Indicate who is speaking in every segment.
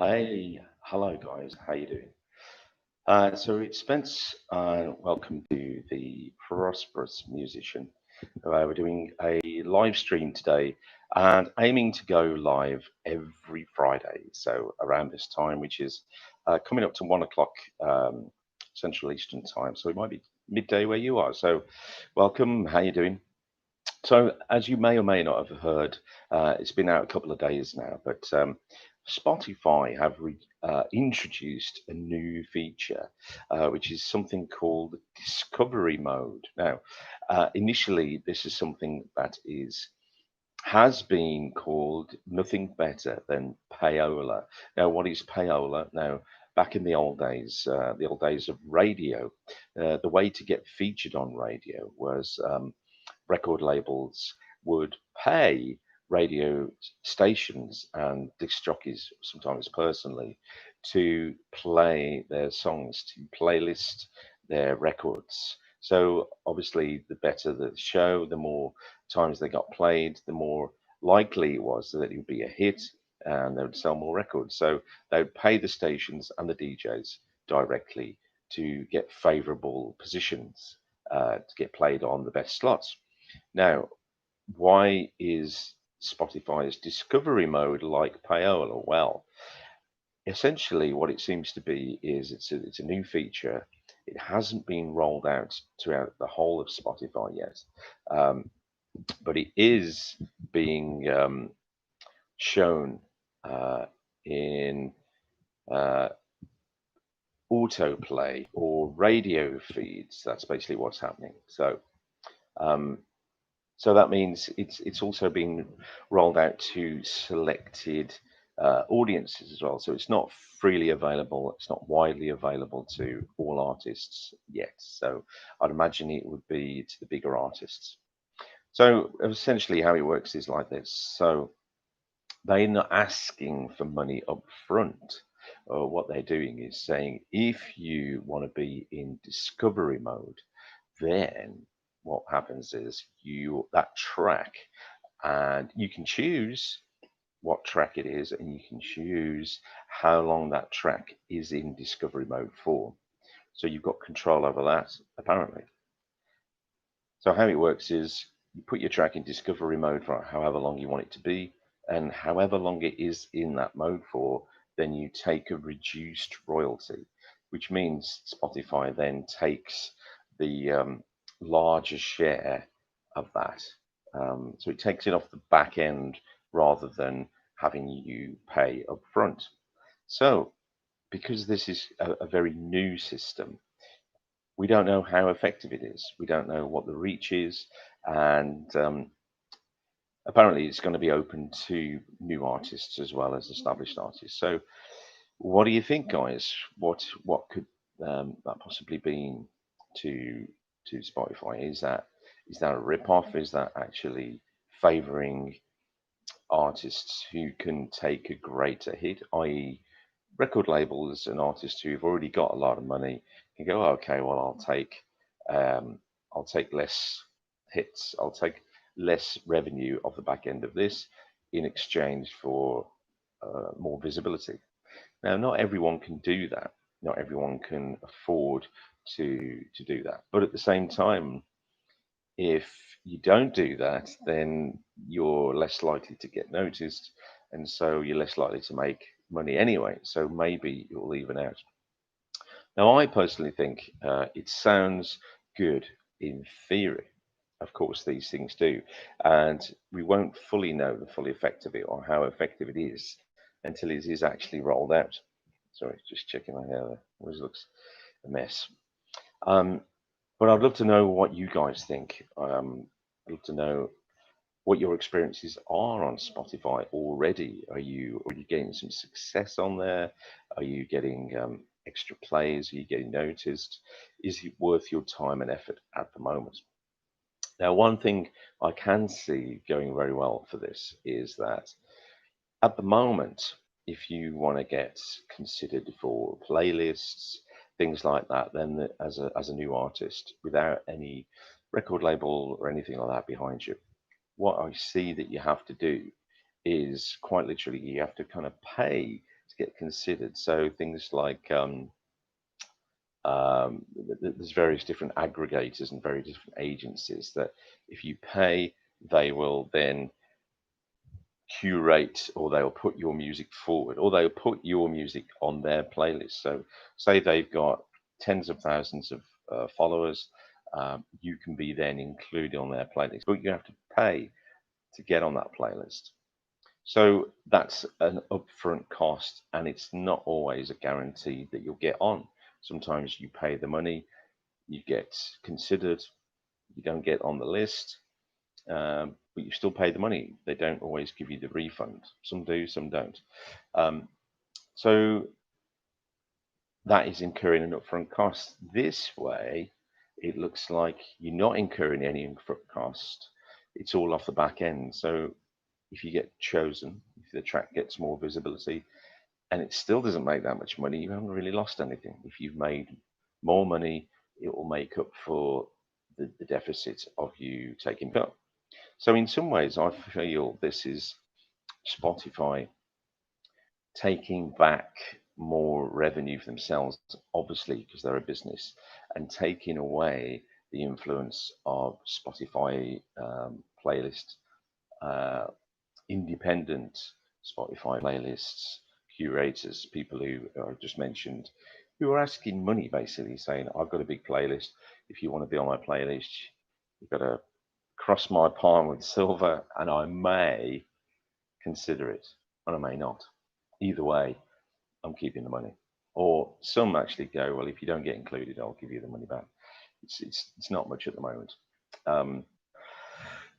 Speaker 1: Hey, hello guys, how you doing? So it's Spence. Welcome to the Prosperous Musician. We're doing a live stream today and aiming to go live every Friday. So around this time, which is coming up to 1 o'clock Central Eastern Time. So it might be midday where you are. So welcome. How you doing? So, as you may or may not have heard, it's been out a couple of days now, but Spotify have introduced a new feature, which is something called Discovery Mode. Now, initially, this is something that has been called nothing better than payola. Now, what is payola? Now, back in the old days of radio, the way to get featured on radio was record labels would pay radio stations and disc jockeys, sometimes personally, to play their songs, to playlist their records. So obviously, the better the show, the more times they got played, the more likely it was that it would be a hit and they would sell more records. So they would pay the stations and the DJs directly to get favorable positions to get played on the best slots. Now, why is Spotify's discovery mode like Payola? Well, essentially, what it seems to be is it's a new feature. It hasn't been rolled out throughout the whole of Spotify yet, um, but it is being shown in uh, autoplay or radio feeds. That's basically what's happening. Um, So that means it's also being rolled out to selected audiences as well. So it's not freely available. It's not widely available to all artists yet. So I'd imagine it would be to the bigger artists. So essentially, how it works is like this. So they're not asking for money up front. What they're doing is saying, if you want to be in discovery mode, then what happens is you that track, and you can choose what track it is, and you can choose how long that track is in discovery mode for. So you've got control over that, apparently. So how it works is you put your track in discovery mode for however long you want it to be, and however long it is in that mode for, then you take a reduced royalty, which means Spotify then takes the larger share of that. So it takes it off the back end rather than having you pay up front. So because this is a very new system, we don't know how effective it is. We don't know what the reach is, and apparently it's going to be open to new artists as well as established artists. So, what do you think, guys? What could that possibly be to Spotify? Is that a rip off? Is that actually favouring artists who can take a greater hit, i.e., record labels and artists who've already got a lot of money can go, "Oh, okay, well, um, I'll take less hits, I'll take less revenue off the back end of this in exchange for more visibility." Now, not everyone can do that. Not everyone can afford to do that. But at the same time, if you don't do that, then you're less likely to get noticed, and so you're less likely to make money anyway. So maybe you'll even out. Now, I personally think it sounds good in theory. Of course, these things do, and we won't fully know the full effect of it or how effective it is until it is actually rolled out. Sorry, just checking my hair there. Always looks a mess. Um, but I'd love to know what you guys think. I'd love to know what your experiences are on Spotify already. Are you getting some success on there? Are you getting extra plays? Are you getting noticed? Is it worth your time and effort at the moment? Now, one thing I can see going very well for this is that at the moment, if you want to get considered for playlists, things like that, then as a new artist without any record label or anything like that behind you, what I see that you have to do is quite literally you have to kind of pay to get considered. So things like there's various different aggregators and very different agencies that if you pay, they will then curate, or they'll put your music forward, or they'll put your music on their playlist. So say they've got tens of thousands of followers, you can be then included on their playlist, but you have to pay to get on that playlist. So that's an upfront cost, and it's not always a guarantee that you'll get on. Sometimes you pay the money, you get considered, you don't get on the list, but you still pay the money. They don't always give you the refund. Some do, some don't. Um, so that is incurring an upfront cost. This way, it looks like you're not incurring any upfront cost. It's all off the back end. So if you get chosen, if the track gets more visibility, and it still doesn't make that much money, you haven't really lost anything. If you've made more money, it will make up for the deficit of you taking cut. So in some ways, I feel this is Spotify taking back more revenue for themselves, obviously because they're a business, and taking away the influence of Spotify playlist, uh, independent Spotify playlists, curators, people who I just mentioned, who are asking money, basically saying, I've got a big playlist. If you want to be on my playlist, you've got to cross my palm with silver, and I may consider it, and I may not. Either way, I'm keeping the money. Or some actually go, well, if you don't get included, I'll give you the money back. It's not much at the moment. Um,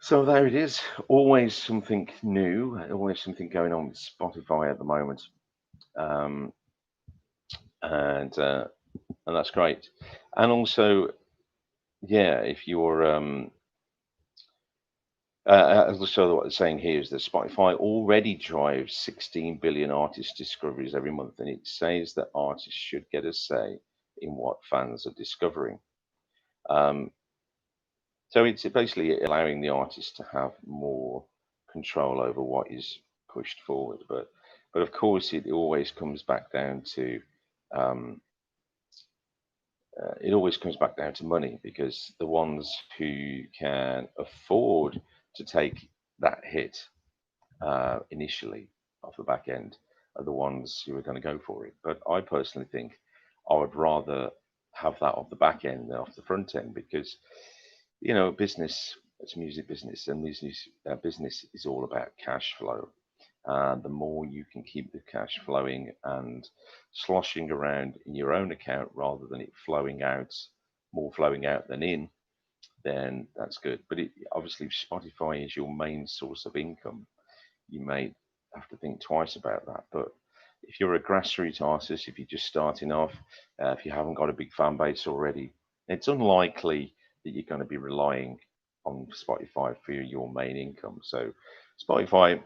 Speaker 1: so there it is. Always something new. Always something going on with Spotify at the moment, um, and uh, and that's great. And also, yeah, if you're so what they're saying here is that Spotify already drives 16 billion artist discoveries every month, and it says that artists should get a say in what fans are discovering. Um, so it's basically allowing the artist to have more control over what is pushed forward. But of course, um, it always comes back down to money, because the ones who can afford to take that hit initially off the back end are the ones who are going to go for it. But I personally think I would rather have that off the back end than off the front end, because business, it's music business, and business is all about cash flow. The more you can keep the cash flowing and sloshing around in your own account rather than it more flowing out than in, then that's good. But obviously, if Spotify is your main source of income, you may have to think twice about that. But if you're a grassroots artist, if you're just starting off, if you haven't got a big fan base already, it's unlikely that you're going to be relying on Spotify for your main income. So, Spotify,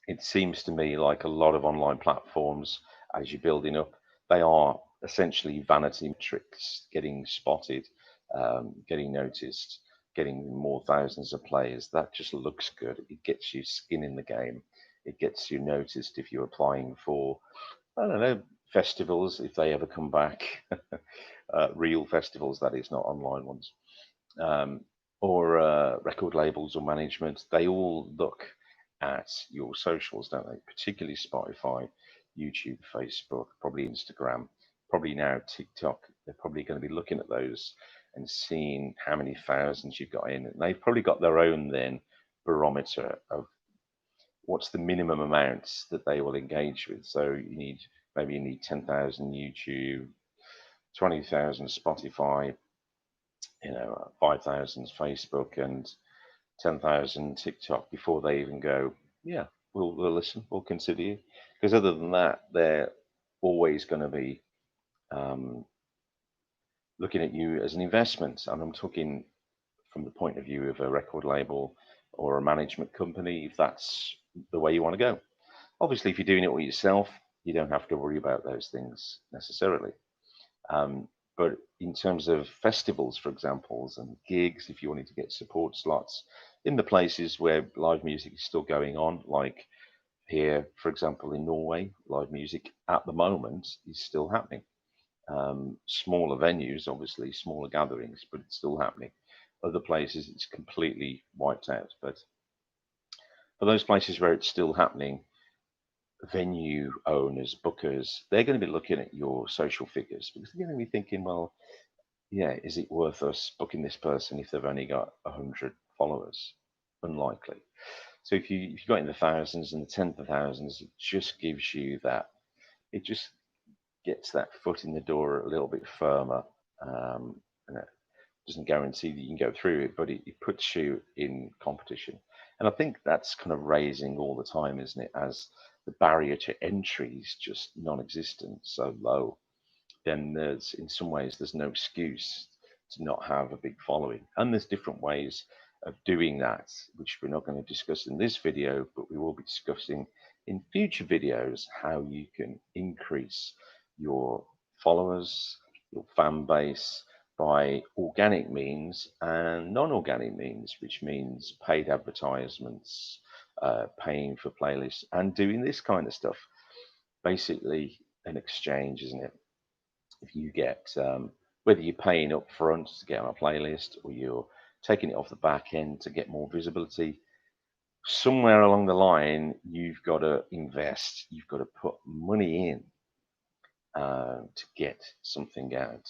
Speaker 1: it seems to me like a lot of online platforms, as you're building up, they are essentially vanity metrics, getting spotted, getting noticed, getting more thousands of players. That just looks good. It gets you skin in the game. It gets you noticed if you're applying for, I don't know, festivals, if they ever come back, real festivals, that is, not online ones, um, or record labels or management. They all look at your socials, don't they? Particularly Spotify, YouTube, Facebook, probably Instagram, probably now TikTok. They're probably going to be looking at those and seeing how many thousands you've got in. And they've probably got their own then barometer of what's the minimum amounts that they will engage with. So you need 10,000 YouTube, 20,000 Spotify, 5,000 Facebook, and 10,000 TikTok before they even go, yeah, we'll listen, we'll consider you. Because other than that, they're always going to be um, looking at you as an investment. And I'm talking from the point of view of a record label or a management company, if that's the way you want to go. Obviously, if you're doing it all yourself, you don't have to worry about those things necessarily. Um, but in terms of festivals, for examples, and gigs, if you wanted to get support slots in the places where live music is still going on, like Here, for example, in Norway, live music at the moment is still happening. Smaller venues, obviously, smaller gatherings, but it's still happening. Other places, it's completely wiped out. But for those places where it's still happening, venue owners, bookers, they're going to be looking at your social figures because they're going to be thinking, well, yeah, is it worth us booking this person if they've only got 100 followers? Unlikely. So if you got in the thousands and the tens of thousands, it just gives you that. It just gets that foot in the door a little bit firmer, and it doesn't guarantee that you can go through it, but it puts you in competition. And I think that's kind of raising all the time, isn't it? As the barrier to entry is just non-existent, so low, then there's in some ways there's no excuse to not have a big following. And there's different ways of doing that, which we're not going to discuss in this video, but we will be discussing in future videos how you can increase your followers, your fan base by organic means and non-organic means, which means paid advertisements, paying for playlists, and doing this kind of stuff. Basically, an exchange, isn't it? If you get whether you're paying up front to get on a playlist or you're taking it off the back end to get more visibility, somewhere along the line you've got to invest, you've got to put money in to get something out.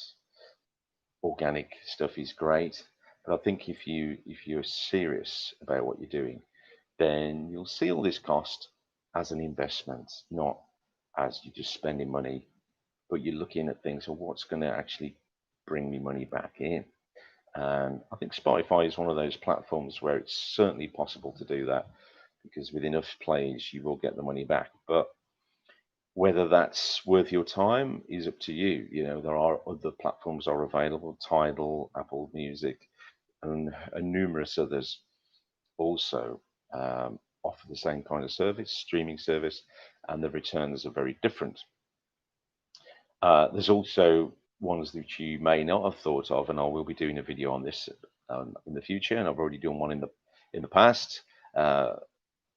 Speaker 1: Organic stuff is great, but I think if you're serious about what you're doing, then you'll see all this cost as an investment, not as you're just spending money, but you're looking at things, well, what's going to actually bring me money back in? And I think Spotify is one of those platforms where it's certainly possible to do that because with enough plays, you will get the money back. But whether that's worth your time is up to you. You know, there are other platforms are available, Tidal, Apple Music, and numerous others also offer the same kind of service, streaming service, and the returns are very different. There's also ones that you may not have thought of, and I will be doing a video on this in the future, and I've already done one in the past, uh,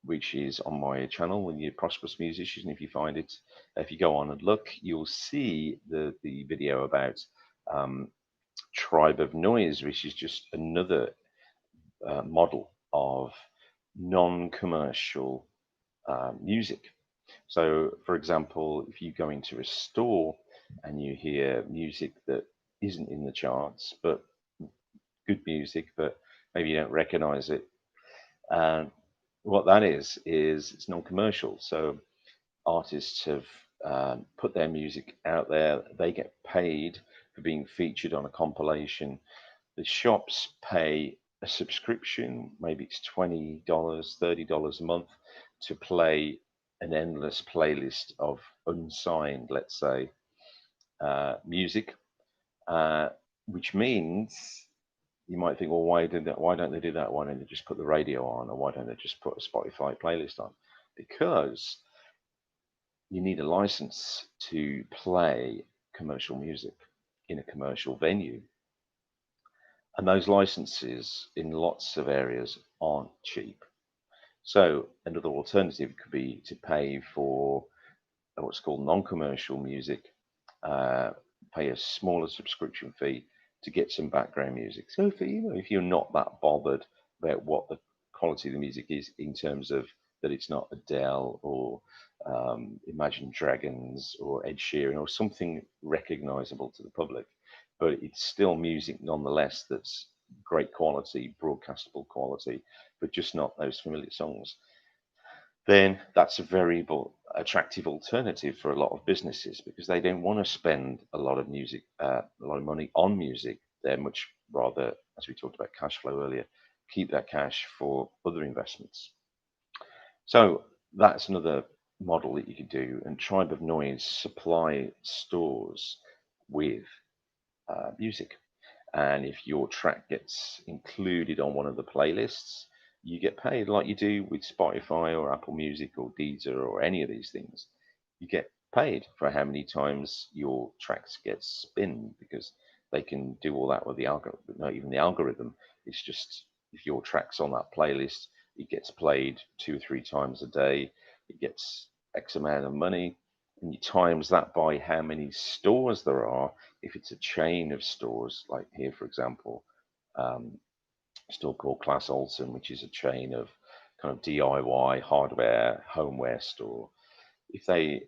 Speaker 1: which is on my channel. When you're prosperous musician, if you find it, if you go on and look, you'll see the video about um, Tribe of Noise, which is just another model of non-commercial music. So, for example, if you go into a store and you hear music that isn't in the charts, but good music, but maybe you don't recognize it, and what that is it's non-commercial. So artists have put their music out there, they get paid for being featured on a compilation. The shops pay a subscription, maybe it's $20, $30 a month to play an endless playlist of unsigned, let's say, music, uh, which means you might think, well, why don't they do that? Why don't they just put the radio on, or why don't they just put a Spotify playlist on? Because you need a license to play commercial music in a commercial venue. And those licenses in lots of areas aren't cheap. So another alternative could be to pay for what's called non-commercial music, uh, pay a smaller subscription fee to get some background music. So if you're not that bothered about what the quality of the music is in terms of that it's not Adele or Imagine Dragons or Ed Sheeran or something recognizable to the public, but it's still music nonetheless that's great quality, broadcastable quality, but just not those familiar songs, then that's a very attractive alternative for a lot of businesses because they don't want to spend a lot of a lot of money on music. They're much rather, as we talked about cash flow earlier, keep that cash for other investments. So that's another model that you could do. And Tribe of Noise supply stores with music. And if your track gets included on one of the playlists, you get paid like you do with Spotify or Apple Music or Deezer or any of these things. You get paid for how many times your tracks get spin because they can do all that with the algorithm, not even the algorithm. It's just if your track's on that playlist, it gets played 2 or 3 times a day. it gets X amount of money, and you times that by how many stores there are. If it's a chain of stores, like here, for example, um, a store called Class Olson, which is a chain of kind of DIY hardware, homeware store. If they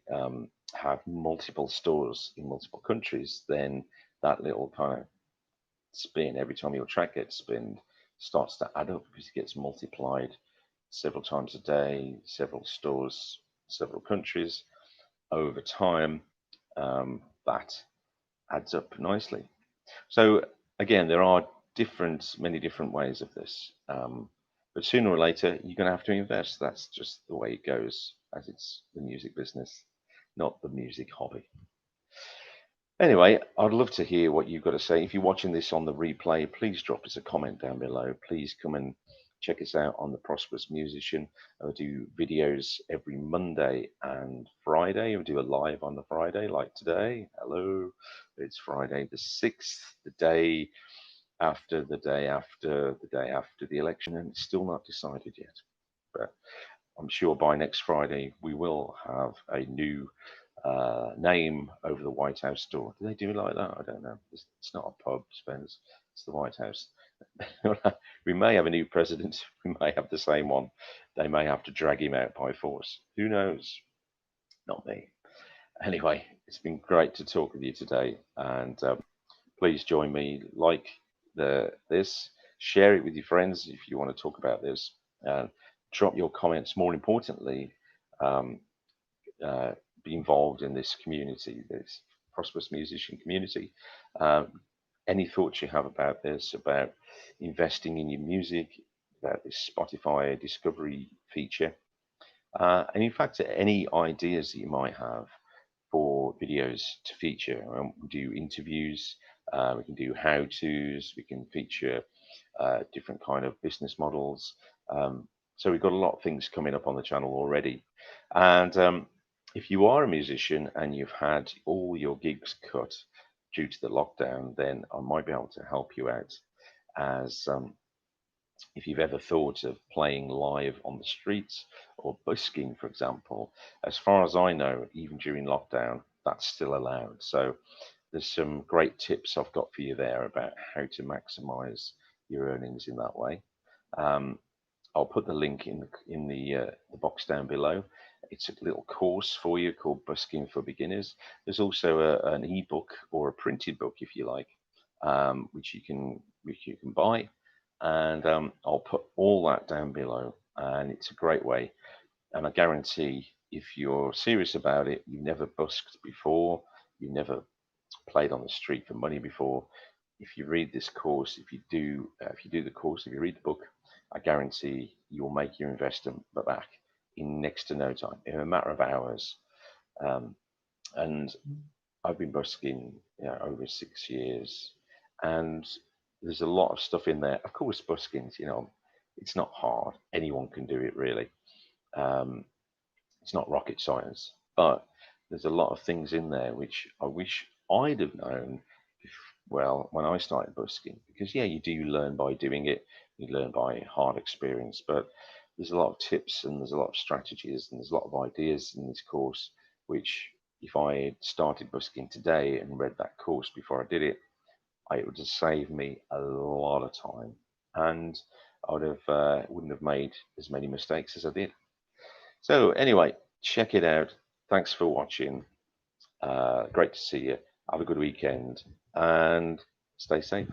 Speaker 1: have multiple stores in multiple countries, then that little kind of spin, every time your track gets spinned, starts to add up because it gets multiplied several times a day, several stores, several countries over time. That adds up nicely. So again, there are many different ways of this. But sooner or later, you're going to have to invest. That's just the way it goes, as it's the music business, not the music hobby. Anyway, I'd love to hear what you've got to say. If you're watching this on the replay, please drop us a comment down below. Please come and check us out on the Prosperous Musician. I do videos every Monday and Friday. We do a live on the Friday, like today. Hello, it's Friday the 6th, the day after the day after the day after the election, and it's still not decided yet. But I'm sure by next Friday we will have a new name over the White House door. Do they do it like that? I don't know. It's not a pub, Spence. It's the White House. We may have a new president. We may have the same one. They may have to drag him out by force. Who knows? Not me. Anyway, it's been great to talk with you today, and please join me, like this, share it with your friends if you want to talk about this, and drop your comments. More importantly, um, uh, be involved in this community, this prosperous musician community. Um, any thoughts you have about this, about investing in your music, about this Spotify discovery feature, and in fact, any ideas that you might have for videos to feature. We do interviews, we can do how-tos, we can feature different kind of business models. So we've got a lot of things coming up on the channel already. And if you are a musician and you've had all your gigs cut due to the lockdown, then I might be able to help you out. As if you've ever thought of playing live on the streets or busking, for example, as far as I know, even during lockdown, that's still allowed. So there's some great tips I've got for you there about how to maximize your earnings in that way. Um, I'll put the link in the box down below. It's a little course for you called Busking for Beginners. There's also an ebook or a printed book, if you like, which you can buy, and I'll put all that down below. And it's a great way, and I guarantee if you're serious about it, you've never busked before, you've never played on the street for money before. If you read this course, if you do the course, if you read the book, I guarantee you'll make your investment back in next to no time, in a matter of hours. Um, and I've been busking, over 6 years, and there's a lot of stuff in there. Of course, busking's, it's not hard. Anyone can do it, really. Um, it's not rocket science, but there's a lot of things in there which I wish I'd have known well when I started busking. Because yeah, you do learn by doing it, you learn by hard experience, but there's a lot of tips and there's a lot of strategies and there's a lot of ideas in this course which if I had started busking today and read that course before I did it, it would have saved me a lot of time and I wouldn't have made as many mistakes as I did. So anyway, check it out. Thanks for watching. Great to see you. Have a good weekend and stay safe.